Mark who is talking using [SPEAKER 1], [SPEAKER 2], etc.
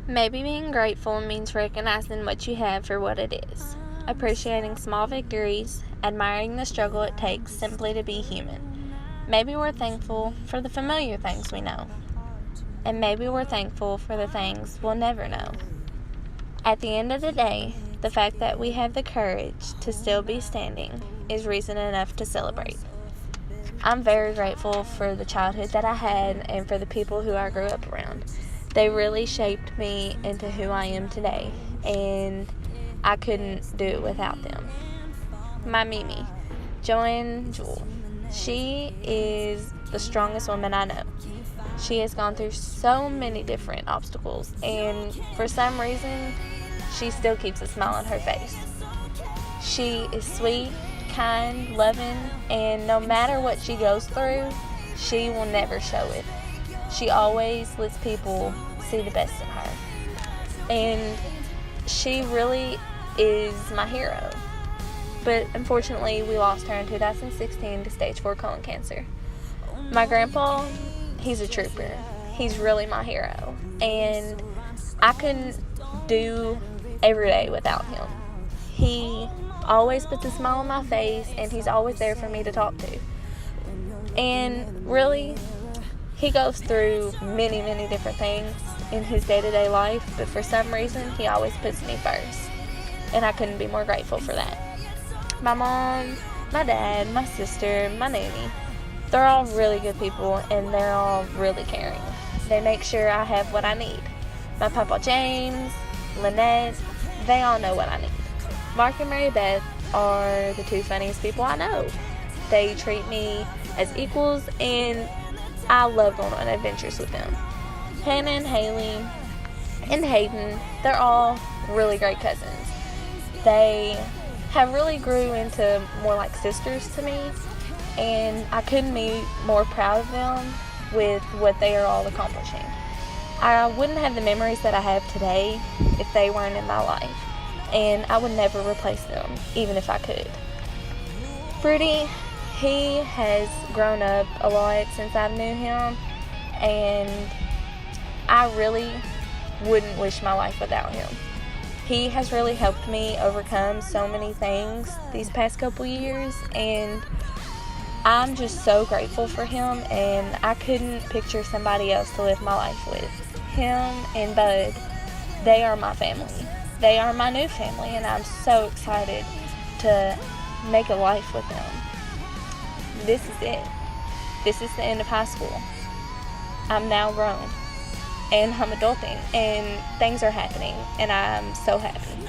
[SPEAKER 1] Maybe being grateful means recognizing what you have for what it is, appreciating small victories, admiring the struggle it takes simply to be human. Maybe we're thankful for the familiar things we know, and maybe we're thankful for the things we'll never know. At the end of the day, the fact that we have the courage to still be standing is reason enough to celebrate. I'm very grateful for the childhood that I had and for the people who I grew up around. They really shaped me into who I am today, and I couldn't do it without them. My Mimi, Joanne Jewell, she is the strongest woman I know. She has gone through so many different obstacles, and for some reason, she still keeps a smile on her face. She is sweet, kind, loving, and no matter what she goes through, she will never show it. She always lets people see the best in her. And she really is my hero. But unfortunately, we lost her in 2016 to stage 4 colon cancer. My grandpa, he's a trooper. He's really my hero. And I couldn't do every day without him. He always puts a smile on my face, and he's always there for me to talk to. And really, he goes through many, many different things in his day-to-day life, but for some reason, he always puts me first. And I couldn't be more grateful for that. My mom, my dad, my sister, my nanny, they're all really good people, and they're all really caring. They make sure I have what I need. My Papa James, Lynette, they all know what I need. Mark and Mary Beth are the two funniest people I know. They treat me as equals, and I love going on adventures with them. Hannah and Haley and Hayden, they're all really great cousins. They have really grew into more like sisters to me, and I couldn't be more proud of them with what they are all accomplishing. I wouldn't have the memories that I have today if they weren't in my life, and I would never replace them, even if I could. Fruity, he has grown up a lot since I knew him, and I really wouldn't wish my life without him. He has really helped me overcome so many things these past couple years, and I'm just so grateful for him, and I couldn't picture somebody else to live my life with. Him and Bud, they are my family. They are my new family, and I'm so excited to make a life with them. This is it. This is the end of high school. I'm now grown, and I'm adulting, and things are happening, and I'm so happy.